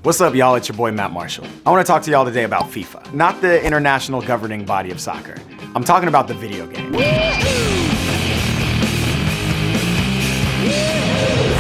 What's up, y'all? It's your boy, Matt Marshall. I want to talk to y'all today about FIFA, not the international governing body of soccer. I'm talking about the video game.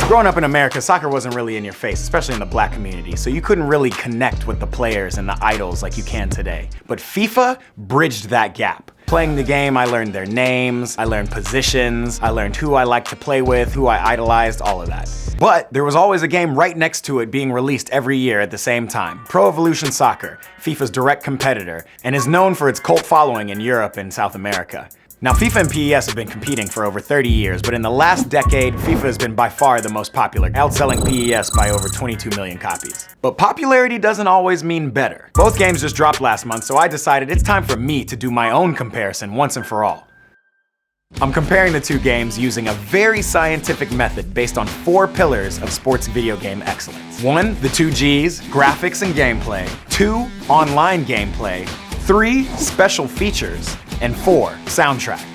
Growing up in America, soccer wasn't really in your face, especially in the black community, so you couldn't really connect with the players and the idols like you can today. But FIFA bridged that gap. Playing the game, I learned their names, I learned positions, I learned who I liked to play with, who I idolized, all of that. But there was always a game right next to it being released every year at the same time. Pro Evolution Soccer, FIFA's direct competitor, and is known for its cult following in Europe and South America. Now, FIFA and PES have been competing for over 30 years, but in the last decade, FIFA has been by far the most popular, outselling PES by over 22 million copies. But popularity doesn't always mean better. Both games just dropped last month, so I decided it's time for me to do my own comparison once and for all. I'm comparing the two games using a very scientific method based on 4 pillars of sports video game excellence. 1, the 2 Gs, graphics and gameplay. 2, online gameplay. 3, special features. And 4, soundtrack.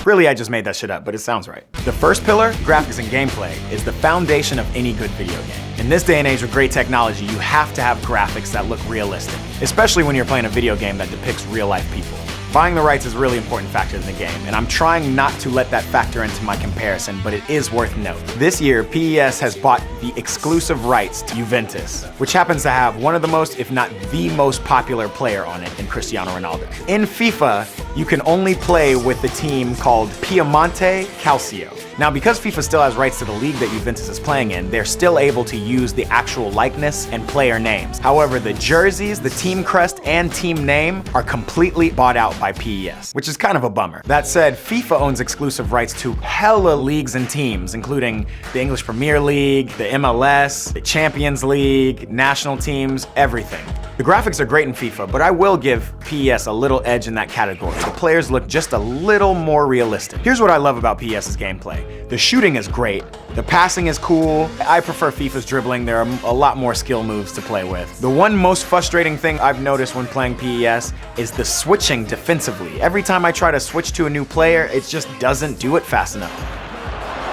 Really, I just made that shit up, but it sounds right. The first pillar, graphics and gameplay, is the foundation of any good video game. In this day and age with great technology, you have to have graphics that look realistic, especially when you're playing a video game that depicts real-life people. Buying the rights is a really important factor in the game, and I'm trying not to let that factor into my comparison, but it is worth note. This year, PES has bought the exclusive rights to Juventus, which happens to have one of the most, if not the most popular player on it in Cristiano Ronaldo. In FIFA, you can only play with the team called Piemonte Calcio. Now, because FIFA still has rights to the league that Juventus is playing in, they're still able to use the actual likeness and player names. However, the jerseys, the team crest, and team name are completely bought out by PES, which is kind of a bummer. That said, FIFA owns exclusive rights to hella leagues and teams, including the English Premier League, the MLS, the Champions League, national teams, everything. The graphics are great in FIFA, but I will give PES a little edge in that category. The players look just a little more realistic. Here's what I love about PES's gameplay. The shooting is great, the passing is cool. I prefer FIFA's dribbling, there are a lot more skill moves to play with. The one most frustrating thing I've noticed when playing PES is the switching defensively. Every time I try to switch to a new player, it just doesn't do it fast enough.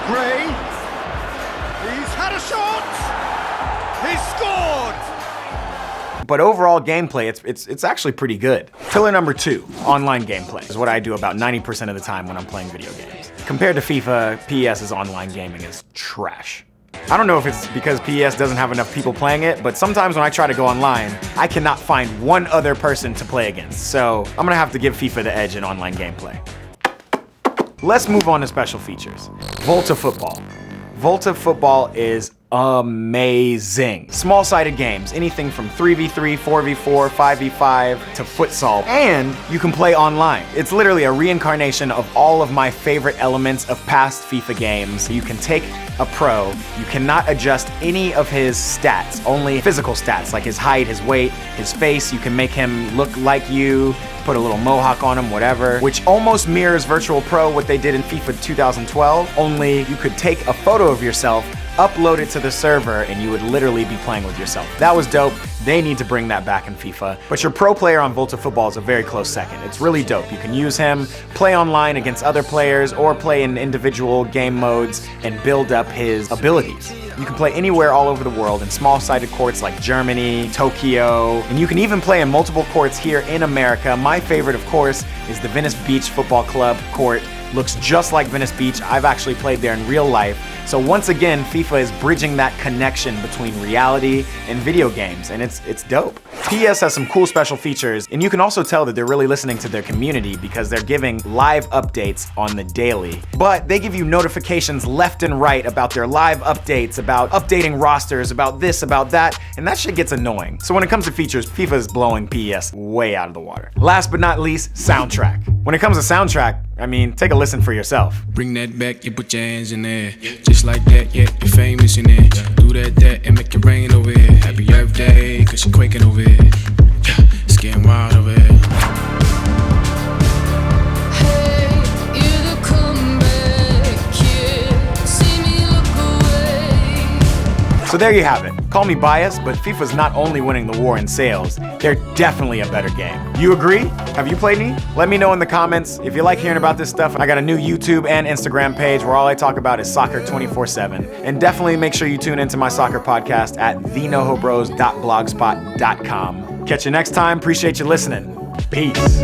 Gray, he's had a shot, he's scored! But overall gameplay, it's actually pretty good. Pillar number 2, online gameplay, is what I do about 90% of the time when I'm playing video games. Compared to FIFA, PES's online gaming is trash. I don't know if it's because PES doesn't have enough people playing it, but sometimes when I try to go online, I cannot find one other person to play against. So I'm gonna have to give FIFA the edge in online gameplay. Let's move on to special features. Volta Football. Volta Football is amazing. Small-sided games, anything from 3v3, 4v4, 5v5 to futsal, and you can play online. It's literally a reincarnation of all of my favorite elements of past FIFA games. You can take a pro, you cannot adjust any of his stats, only physical stats like his height, his weight, his face. You can make him look like you, put a little mohawk on him, whatever, which almost mirrors Virtual Pro, what they did in FIFA 2012, only you could take a photo of yourself, upload it to the server, and you would literally be playing with yourself. That was dope. They need to bring that back in FIFA. But your pro player on Volta Football is a very close second. It's really dope. You can use him, play online against other players, or play in individual game modes and build up his abilities. You can play anywhere all over the world in small-sided courts like Germany, Tokyo, and you can even play in multiple courts here in America. My favorite, of course, is the Venice Beach Football Club court. Looks just like Venice Beach. I've actually played there in real life. So once again, FIFA is bridging that connection between reality and video games, and it's dope. PES has some cool special features, and you can also tell that they're really listening to their community because they're giving live updates on the daily. But they give you notifications left and right about their live updates, about updating rosters, about this, about that, and that shit gets annoying. So when it comes to features, FIFA is blowing PES way out of the water. Last but not least, soundtrack. When it comes to soundtrack, I mean, take a listen for yourself. Bring that back, you put your hands in there. Just like that, yeah, you're famous in there. Do that, and make it rain over here. Happy Earth Day, cause you're quaking over here. It's getting wild over here. So there you have it. Call me biased, but FIFA's not only winning the war in sales, they're definitely a better game. You agree? Have you played me? Let me know in the comments. If you like hearing about this stuff, I got a new YouTube and Instagram page where all I talk about is soccer 24/7. And definitely make sure you tune into my soccer podcast at thenohobros.blogspot.com. Catch you next time. Appreciate you listening. Peace.